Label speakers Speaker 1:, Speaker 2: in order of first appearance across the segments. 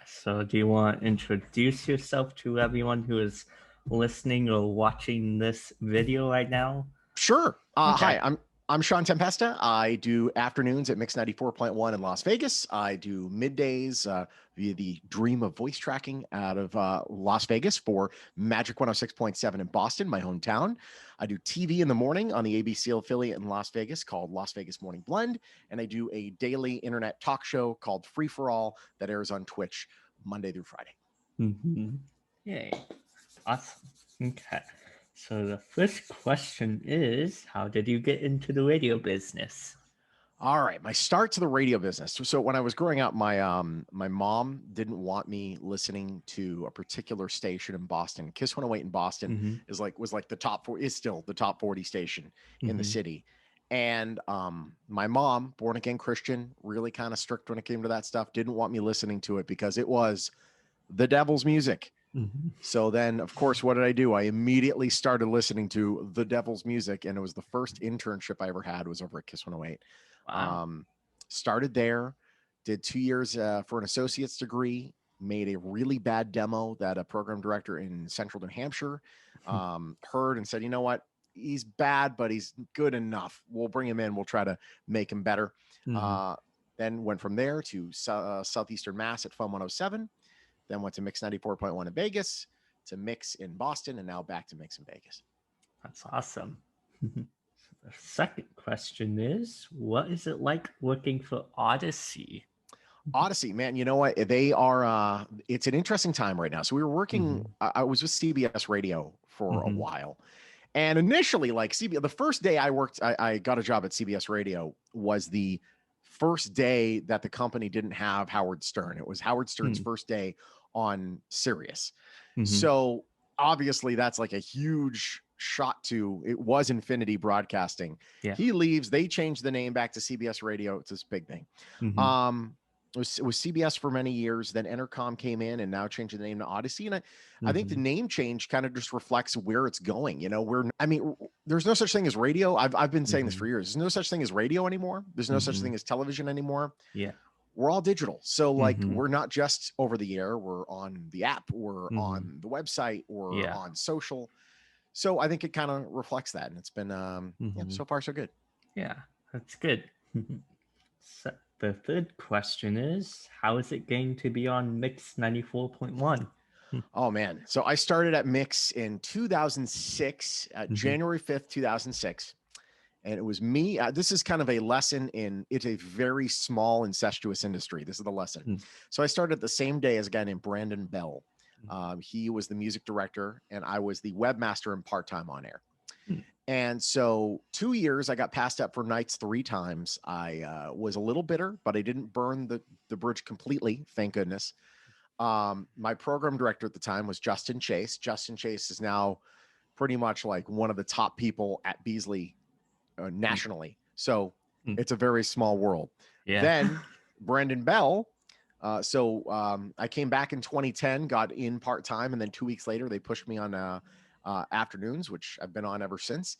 Speaker 1: So do you want to introduce yourself to everyone who is listening or watching this video right now?
Speaker 2: Sure.
Speaker 1: Okay.
Speaker 2: Hi, I'm Shawn Tempesta. I do afternoons at Mix 94.1 in Las Vegas. I do middays via the Dream of Voice Tracking out of Las Vegas for Magic 106.7 in Boston, my hometown. I do TV in the morning on the ABC affiliate in Las Vegas called Las Vegas Morning Blend. And I do a daily internet talk show called Free for All that airs on Twitch Monday through Friday.
Speaker 1: Mm-hmm. Yay. Awesome. Okay. So the first question is, how did you get into the radio business?
Speaker 2: All right, my start to the radio business. So when I was growing up, my mom didn't want me listening to a particular station in Boston. Kiss 108 in Boston was like the top 4 is still the top 40 station in the city. And my mom, born again Christian, really kind of strict when it came to that stuff, didn't want me listening to it because it was the devil's music. So then, of course, what did I do? I immediately started listening to the devil's music, and it was the first internship I ever had was over at Kiss 108.
Speaker 1: Wow.
Speaker 2: Started there, did 2 years for an associate's degree, made a really bad demo that a program director in Central New Hampshire heard and said, you know what? He's bad, but he's good enough. We'll bring him in. We'll try to make him better. Then went from there to Southeastern Mass at Fun 107. Then went to Mix 94.1 in Vegas, to Mix in Boston, and now back to Mix in Vegas.
Speaker 1: That's awesome. The second question is, what is it like working for Audacy?
Speaker 2: Audacy, man, you know what? They are, it's an interesting time right now. So we were working, I was with CBS Radio for a while. And initially, like the first day I worked, I got a job at CBS Radio was the first day that the company didn't have Howard Stern. It was Howard Stern's first day on Sirius. So obviously that's like a huge shot to, it was Infinity Broadcasting.
Speaker 1: Yeah.
Speaker 2: He leaves, they changed the name back to CBS Radio. It's this big thing. It was CBS for many years. Then Entercom came in and now changed the name to Audacy. And I think the name change kind of just reflects where it's going. You know, there's no such thing as radio. I've been saying this for years. There's no such thing as radio anymore. There's no such thing as television anymore.
Speaker 1: Yeah.
Speaker 2: We're all digital. So like we're not just over the air. We're on the app. We're on the website. We're on social. So I think it kind of reflects that. And it's been, so far so good.
Speaker 1: Yeah, that's good. So the third question is, how is it going to be on Mix 94.1?
Speaker 2: Oh, man. So I started at Mix in 2006, January 5th, 2006. And it was me. This is kind of a lesson in, it's a very small incestuous industry. This is the lesson. So I started the same day as a guy named Brandon Bell. He was the music director and I was the webmaster and part-time on air. And so 2 years, I got passed up for nights 3 times. I was a little bitter, but I didn't burn the bridge completely. Thank goodness. My program director at the time was Justin Chase. Justin Chase is now pretty much like one of the top people at Beasley nationally. So it's a very small world.
Speaker 1: Yeah.
Speaker 2: Then Brandon Bell. I came back in 2010, got in part-time. And then 2 weeks later, they pushed me on afternoons, which I've been on ever since.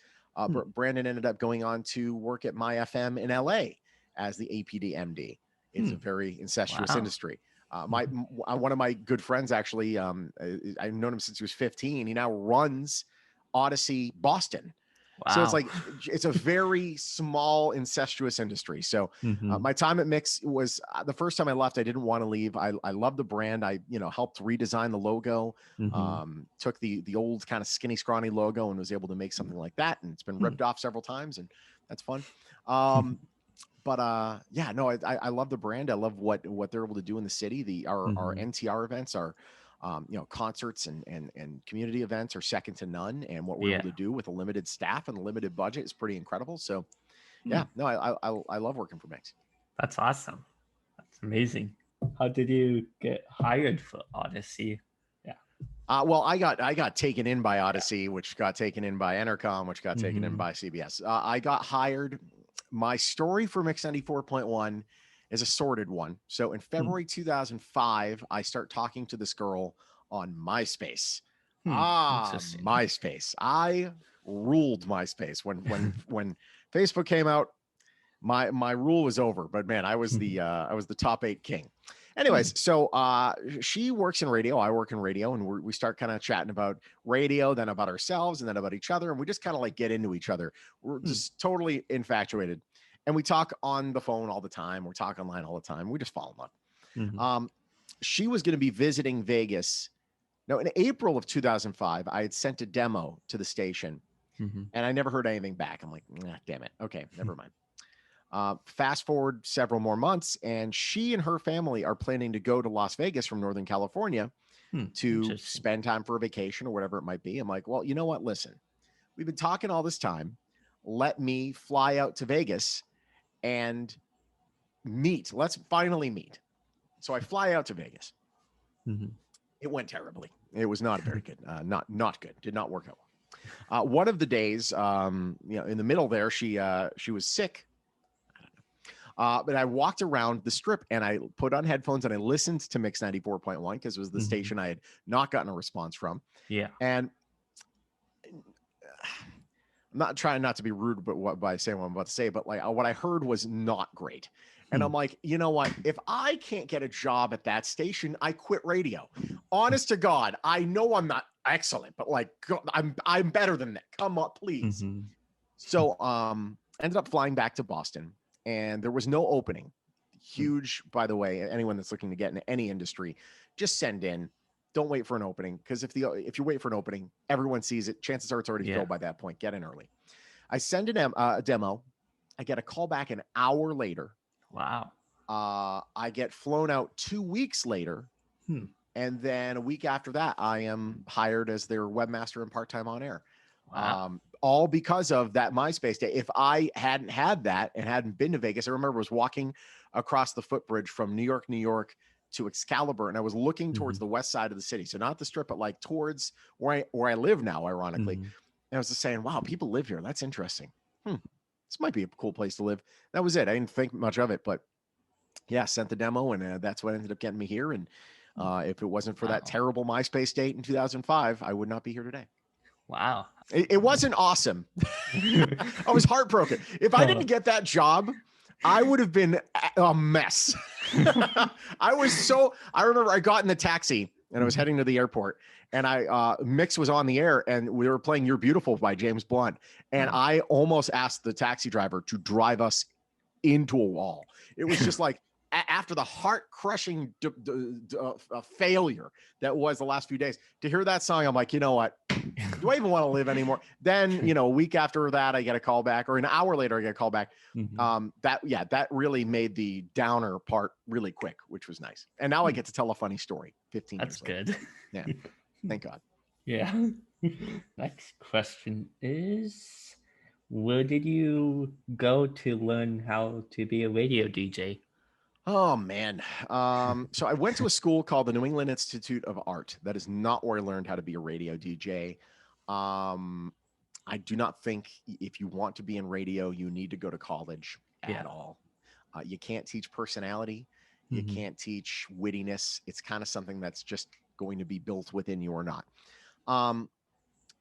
Speaker 2: Brandon ended up going on to work at My FM in LA as the APD MD. It's a very incestuous industry. One of my good friends, actually, I've known him since he was 15. He now runs Audacy Boston.
Speaker 1: Wow.
Speaker 2: So it's like, it's a very small incestuous industry. So my time at Mix was the first time I left. I didn't want to leave. I love the brand. I, helped redesign the logo, took the old kind of skinny, scrawny logo and was able to make something like that. And it's been ripped off several times and that's fun. I love the brand. I love what they're able to do in the city. Our NTR events are, concerts and community events are second to none. And what we're able to do with a limited staff and a limited budget is pretty incredible. So I love working for Mix.
Speaker 1: That's awesome. That's amazing. How did you get hired for Audacy? Yeah.
Speaker 2: Well, I got taken in by Audacy, which got taken in by Entercom, which got taken in by CBS. I got hired. My story for Mix 94.1 is a sordid one. So in February 2005, I start talking to this girl on MySpace. MySpace. I ruled MySpace. When Facebook came out, my rule was over. But man, I was the top 8 king. Anyways, so she works in radio, I work in radio, and we start kind of chatting about radio, then about ourselves, and then about each other, and we just kind of like get into each other. We're just totally infatuated, and we talk on the phone all the time. We talk online all the time. We just fall in love. She was going to be visiting Vegas. Now, in April of 2005, I had sent a demo to the station, and I never heard anything back. I'm like, nah, damn it. Okay, never mind. Fast forward several more months, and she and her family are planning to go to Las Vegas from Northern California to spend time for a vacation or whatever it might be. I'm like, well, you know what? Listen, we've been talking all this time. Let me fly out to Vegas and meet. Let's finally meet. So I fly out to Vegas. It went terribly. It was not very good. Not good. Did not work out. One of the days, in the middle there, she was sick. But I walked around the strip and I put on headphones and I listened to Mix 94.1 because it was the station I had not gotten a response from.
Speaker 1: Yeah.
Speaker 2: And I'm not trying not to be rude, but by saying what I'm about to say, but like what I heard was not great. And I'm like, you know what? If I can't get a job at that station, I quit radio. Honest to God, I know I'm not excellent, but like I'm better than that. Come on, please. So ended up flying back to Boston. And there was no opening. Huge, by the way, anyone that's looking to get into any industry, just send in. Don't wait for an opening, because if you wait for an opening, everyone sees it. Chances are it's already filled by that point. Get in early. I send a demo. I get a call back an hour later.
Speaker 1: Wow.
Speaker 2: I get flown out 2 weeks later. And then a week after that, I am hired as their webmaster and part-time on air. Wow. All because of that MySpace day. If I hadn't had that and hadn't been to Vegas, I remember I was walking across the footbridge from New York to Excalibur, and I was looking towards the west side of the city. So not the strip, but like towards where I live now, ironically. And I was just saying, wow, people live here. That's interesting. This might be a cool place to live. That was it. I didn't think much of it, but yeah, sent the demo, and that's what ended up getting me here. And if it wasn't for that terrible MySpace date in 2005, I would not be here today.
Speaker 1: Wow.
Speaker 2: It wasn't awesome. I was heartbroken. If I didn't get that job, I would have been a mess. I remember I got in the taxi and I was heading to the airport, and Mix was on the air, and we were playing You're Beautiful by James Blunt. And I almost asked the taxi driver to drive us into a wall. It was just like, after the heart-crushing failure that was the last few days, to hear that song, I'm like, you know what? Do I even want to live anymore? Then, a week after that, I get a call back, or an hour later, I get a call back. That really made the downer part really quick, which was nice. And now I get to tell a funny story 15 years later.
Speaker 1: That's good.
Speaker 2: Yeah. Thank God.
Speaker 1: Yeah. Next question is, where did you go to learn how to be a radio DJ?
Speaker 2: Oh, man. So I went to a school called the New England Institute of Art. That is not where I learned how to be a radio DJ. I do not think if you want to be in radio, you need to go to college at all. You can't teach personality. You can't teach wittiness. It's kind of something that's just going to be built within you or not.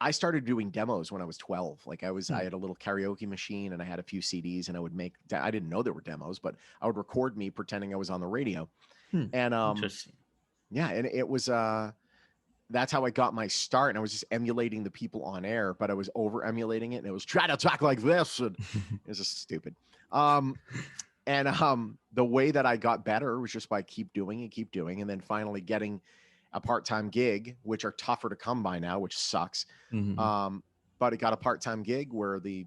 Speaker 2: I started doing demos when I was 12. Like I had a little karaoke machine, and I had a few CDs, and I didn't know there were demos, but I would record me pretending I was on the radio. And,
Speaker 1: Interesting.
Speaker 2: Yeah. And it was, that's how I got my start. And I was just emulating the people on air, but I was over emulating it. And it was try to talk like this. And it was just stupid. The way that I got better was just by keep doing. And then finally getting a part-time gig, which are tougher to come by now, which sucks. But I got a part-time gig where the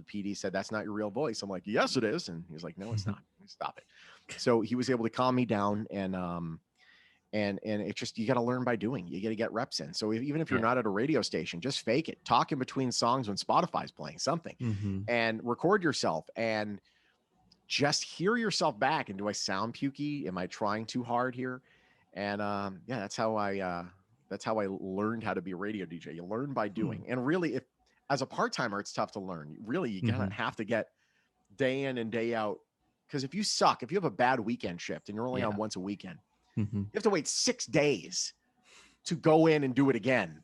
Speaker 2: PD said, "That's not your real voice." I'm like, "Yes, it is." And he was like, "No, it's not. Stop it." So he was able to calm me down, and it's just, you got to learn by doing. You got to get reps in. So even if you're not at a radio station, just fake it. Talk in between songs when Spotify's playing something, and record yourself, and just hear yourself back. And do I sound pukey? Am I trying too hard here? And that's how I learned how to be a radio DJ. You learn by doing. And really, as a part-timer, it's tough to learn. Really, you gotta have to get day in and day out. Because if you have a bad weekend shift and you're only on once a weekend, you have to wait 6 days to go in and do it again.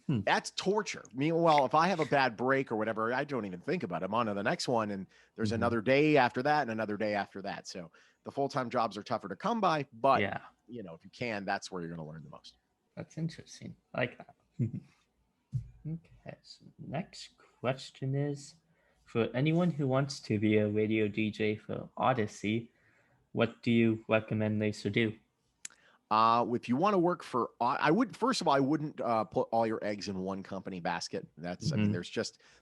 Speaker 2: That's torture. Meanwhile, if I have a bad break or whatever, I don't even think about it. I'm on to the next one, and there's another day after that and another day after that. So The full-time jobs are tougher to come by, but
Speaker 1: Yeah,
Speaker 2: you know, if you can, that's where you're going to learn the most.
Speaker 1: that's interesting. I like that. Okay, so next question is, for anyone who wants to be a radio DJ for Audacy, what do you recommend they should do?
Speaker 2: If you want to work for, I would, first of all, I wouldn't put all your eggs in one company basket. That's, I mean,
Speaker 1: Mhm.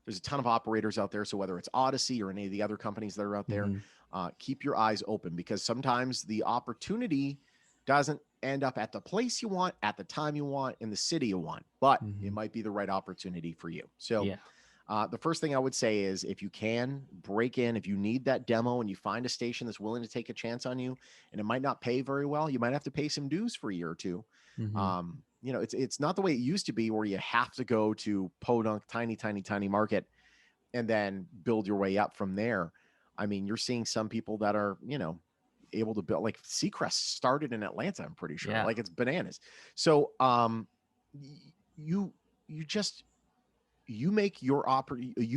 Speaker 2: there's a ton of operators out there. So whether it's Audacy or any of the other companies that are out there,
Speaker 1: Mhm.
Speaker 2: keep your eyes open, because sometimes the opportunity doesn't end up at the place you want, at the time you want, in the city you want, but it
Speaker 1: Mhm.
Speaker 2: might be the right opportunity for you. So
Speaker 1: Yeah.
Speaker 2: the first thing I would say is, if you can break in, if you need that demo and you find a station that's willing to take a chance on you, and it might not pay very well, you might have to pay some dues for a year or two.
Speaker 1: Mhm.
Speaker 2: You know, it's not the way it used to be, where you have to go to podunk, tiny market, and then build your way up from there. I mean, you're seeing some people that are, you know, able to build, like Seacrest started in Atlanta, I'm pretty sure.
Speaker 1: Yeah.
Speaker 2: Like, it's bananas. So you you just you make you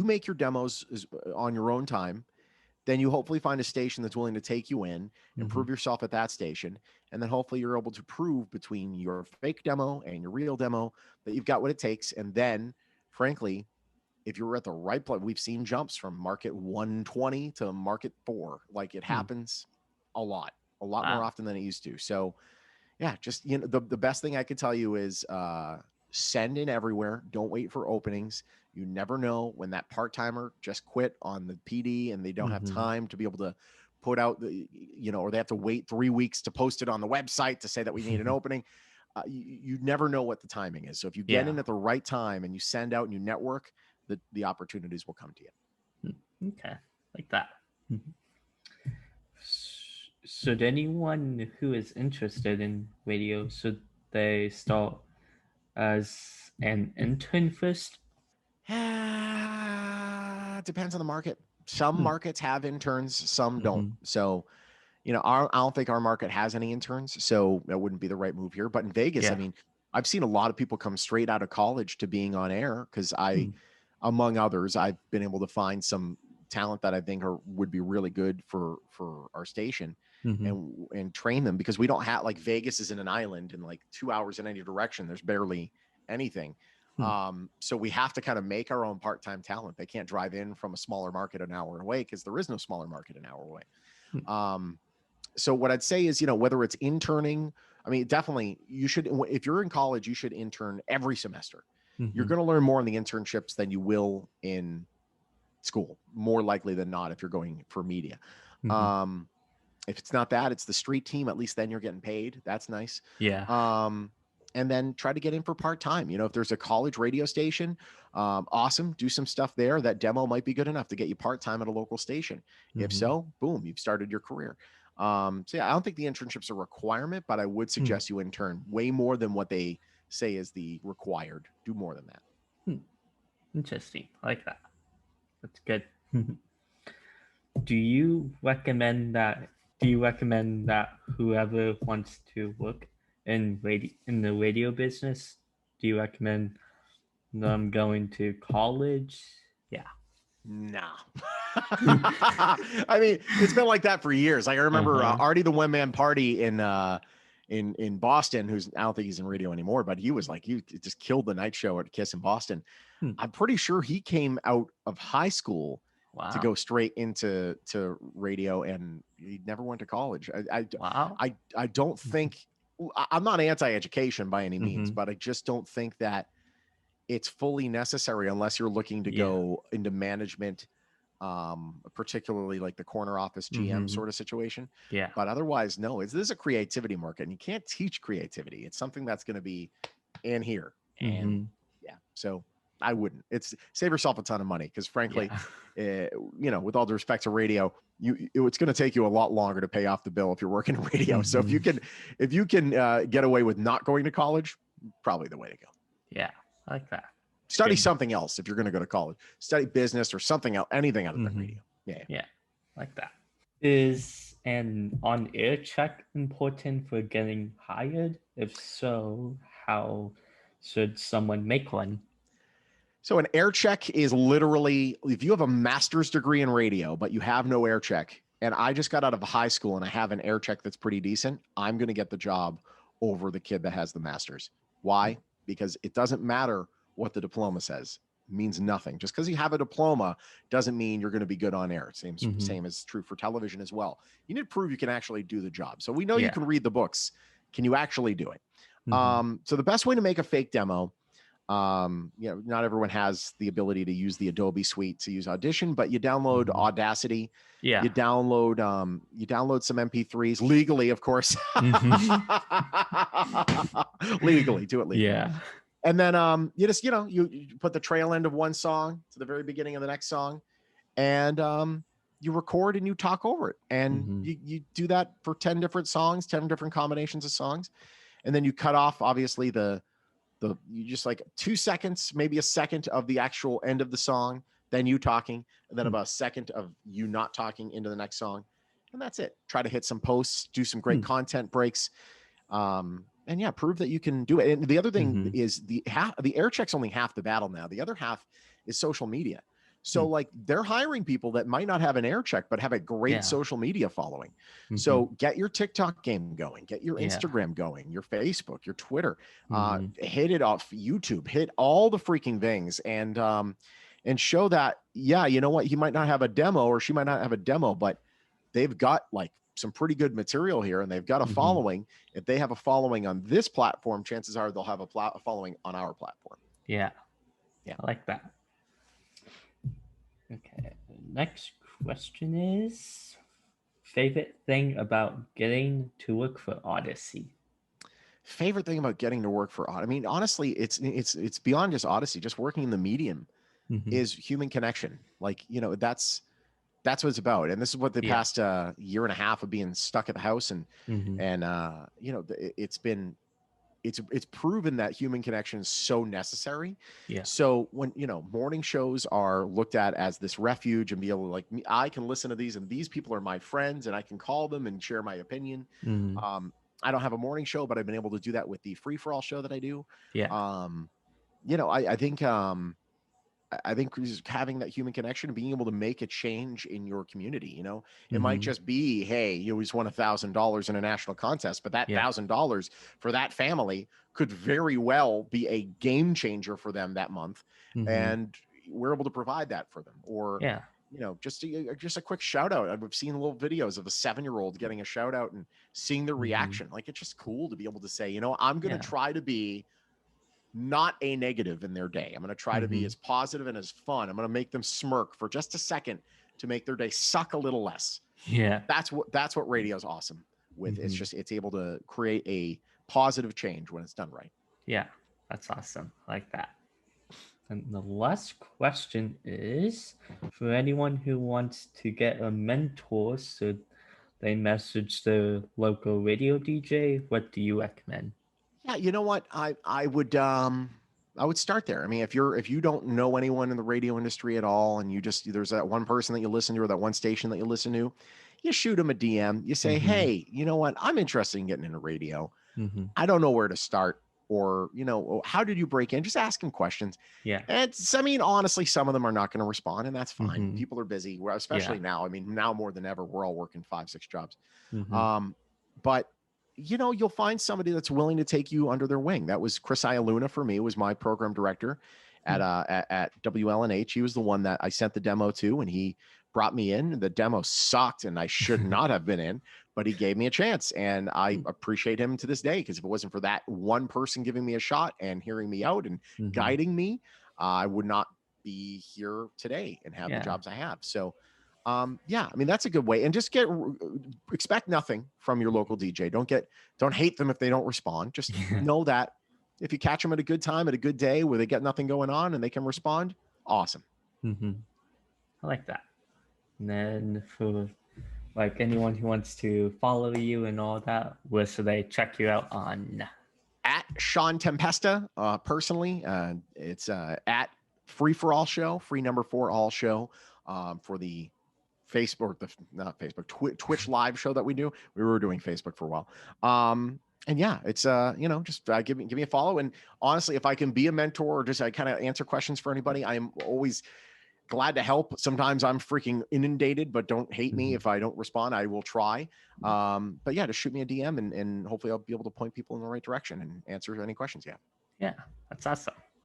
Speaker 2: make your demos on your own time. Then you hopefully find a station that's willing to take you in and
Speaker 1: Mhm.
Speaker 2: prove yourself at that station. And then hopefully you're able to prove between your fake demo and your real demo that you've got what it takes. And then, frankly, if you're at the right place, we've seen jumps from market 120 to market 4. Like, it
Speaker 1: Hmm.
Speaker 2: happens a lot more
Speaker 1: Wow.
Speaker 2: often than it used to. So yeah, just, you know, the best thing I could tell you is send in everywhere. Don't wait for openings. You never know when that part-timer just quit on the PD and they don't have
Speaker 1: Mhm.
Speaker 2: time to be able to put out the, you know, or they have to wait 3 weeks to post it on the website to say that we need an opening. You never know what the timing is. So if you get
Speaker 1: Yeah.
Speaker 2: in at the right time and you send out and you network, the opportunities will come to you.
Speaker 1: Okay. Like that. Mhm. Should anyone who is interested in radio, should they start as an intern first?
Speaker 2: Depends on the market. Some
Speaker 1: Hmm.
Speaker 2: markets have interns, some don't.
Speaker 1: Mhm.
Speaker 2: So, you know, I don't think our market has any interns, so that wouldn't be the right move here. But in Vegas, I
Speaker 1: Yeah.
Speaker 2: mean, I've seen a lot of people come straight out of college to being on air, because
Speaker 1: Hmm.
Speaker 2: among others, I've been able to find some talent that I think would be really good for our station,
Speaker 1: Mhm.
Speaker 2: and train them, because we don't have, like, Vegas is in an island, and like 2 hours in any direction, there's barely anything.
Speaker 1: Hmm.
Speaker 2: So we have to kind of make our own part-time talent. They can't drive in from a smaller market an hour away, because there is no smaller market an hour away.
Speaker 1: Hmm.
Speaker 2: So what I'd say is, you know, whether it's interning, I mean, definitely you should, if you're in college, you should intern every semester. You're
Speaker 1: Mhm.
Speaker 2: going to learn more in the internships than you will in school, more likely than not, if you're going for media.
Speaker 1: Mhm.
Speaker 2: Um, if it's not that, it's the street team. At least then you're getting paid. That's nice.
Speaker 1: Yeah.
Speaker 2: And then try to get in for part-time. You know, if there's a college radio station, awesome, do some stuff there. That demo might be good enough to get you part-time at a local station. If
Speaker 1: Mhm.
Speaker 2: so, boom, you've started your career. So yeah, I don't think the internship's a requirement, but I would
Speaker 1: Hmm.
Speaker 2: suggest you intern way more than what they say is the required. Do more than that.
Speaker 1: Hmm. Interesting. I like that. That's good. Do you recommend that? Do you recommend that whoever wants to work in the radio business, do you recommend them going to college? Yeah.
Speaker 2: Nah. I mean, it's been like that for years. Like, I remember
Speaker 1: Uh-huh.
Speaker 2: Artie the One Man Party in Boston, who's, I don't think he's in radio anymore, but he was like, he just killed the night show at Kiss in Boston.
Speaker 1: Hmm.
Speaker 2: I'm pretty sure he came out of high school to
Speaker 1: Wow.
Speaker 2: go straight into radio, and he never went to college.
Speaker 1: Wow.
Speaker 2: I don't think, I'm not anti-education by any means,
Speaker 1: Mm-hmm.
Speaker 2: but I just don't think that it's fully necessary unless you're looking to
Speaker 1: Yeah.
Speaker 2: go into management, particularly like the corner office GM
Speaker 1: Mm-hmm.
Speaker 2: sort of situation.
Speaker 1: Yeah.
Speaker 2: But otherwise, no, this is a creativity market, and you can't teach creativity. It's something that's going to be in here. And
Speaker 1: Mm-hmm.
Speaker 2: yeah, so I wouldn't. It's save yourself a ton of money, because frankly,
Speaker 1: Yeah.
Speaker 2: you know, with all due respect to radio, it's going to take you a lot longer to pay off the bill if you're working in radio. So
Speaker 1: Mm-hmm.
Speaker 2: if you can get away with not going to college, probably the way to go.
Speaker 1: Yeah. I like that.
Speaker 2: Study
Speaker 1: Good.
Speaker 2: something else if you're going to go to college. Study business or something else, anything other than
Speaker 1: Mm-hmm.
Speaker 2: radio. Yeah.
Speaker 1: Yeah. I like that. Is an on-air check important for getting hired? If so, how should someone make one?
Speaker 2: So an air check is literally, if you have a master's degree in radio, but you have no air check, and I just got out of high school and I have an air check that's pretty decent, I'm going to get the job over the kid that has the master's. Why? Because it doesn't matter what the diploma says. It means nothing. Just because you have a diploma doesn't mean you're going to be good on air. Same is true for television as well. You need to prove you can actually do the job. So we know you can read the books. Can you actually do it? So the best way to make a fake demo, not everyone has the ability to use the Adobe suite to use Audition, but you download Audacity.
Speaker 1: Yeah.
Speaker 2: You download some MP3s legally, of course. Legally, do it legally.
Speaker 1: Yeah.
Speaker 2: And then you just, you put the trail end of one song to the very beginning of the next song, and you record and you talk over it. And you do that for 10 different songs, 10 different combinations of songs. And then you cut off, obviously, you just like 2 seconds, maybe a second of the actual end of the song, then you talking, and then about a second of you not talking into the next song. And that's it. Try to hit some posts, do some great content breaks. And yeah, prove that you can do it. And the other thing is the air check's only half the battle now. The other half is social media. So like they're hiring people that might not have an air check, but have a great social media following. So get your TikTok game going, get your Instagram going, your Facebook, your Twitter, hit it off YouTube, hit all the freaking things, and show that, yeah, you know what? He might not have a demo or she might not have a demo, but they've got like some pretty good material here and they've got a following. If they have a following on this platform, chances are they'll have a following on our platform.
Speaker 1: Yeah. I like that. Okay, next question is favorite thing about getting to work for Audacy.
Speaker 2: Favorite thing about getting to work for Audacy. I mean, honestly, it's beyond just Audacy. Just working in the medium is human connection. Like, that's what it's about. And this is what the past year and a half of being stuck at the house and it's proven that human connection is so necessary. Yeah. So when, morning shows are looked at as this refuge and be able to like, I can listen to these and these people are my friends and I can call them and share my opinion. I don't have a morning show, but I've been able to do that with the free for all show that I do. Yeah. I think just having that human connection and being able to make a change in your community, it might just be, hey, you always won $1,000 in a national contest, but that $1,000 for that family could very well be a game changer for them that month. And we're able to provide that for them. Or, just a quick shout out. I've seen little videos of a 7-year-old getting a shout out and seeing their reaction. Like, it's just cool to be able to say, I'm going to try to be not a negative in their day. I'm going to try to be as positive and as fun. I'm going to make them smirk for just a second to make their day suck a little less. Yeah. That's what radio is awesome with. It's able to create a positive change when it's done right.
Speaker 1: Yeah. That's awesome. I like that. And the last question is for anyone who wants to get a mentor, so they message the local radio DJ, what do you recommend?
Speaker 2: Yeah, you know what? I would start there. I mean, if you don't know anyone in the radio industry at all, and there's that one person that you listen to or that one station that you listen to, you shoot them a DM. You say, hey, you know what? I'm interested in getting into radio. I don't know where to start, or how did you break in? Just ask them questions. Yeah. And honestly, some of them are not going to respond, and that's fine. People are busy, especially now. I mean, now more than ever, we're all working 5-6 jobs. But you'll find somebody that's willing to take you under their wing. That was Chris Ialuna for me, was my program director at WLNH. He was the one that I sent the demo to, and he brought me in. The demo sucked and I should not have been in, but he gave me a chance, and I appreciate him to this day, because if it wasn't for that one person giving me a shot and hearing me out and guiding me, I would not be here today and have the jobs I have. So that's a good way. And just expect nothing from your local DJ. Don't hate them if they don't respond. Just know that if you catch them at a good time, at a good day where they get nothing going on and they can respond, awesome.
Speaker 1: I like that. And then for like anyone who wants to follow you and all that, where should they check you out on?
Speaker 2: At Shawn Tempesta, personally, it's at Free for All Show, free number 4 all show, for the Facebook, Twitch live show that we do. We were doing Facebook for a while. And yeah, it's, just give me a follow. And honestly, if I can be a mentor or just I kind of answer questions for anybody, I am always glad to help. Sometimes I'm freaking inundated, but don't hate me if I don't respond. I will try. But yeah, just shoot me a DM and hopefully I'll be able to point people in the right direction and answer any questions you have.
Speaker 1: Yeah, that's awesome.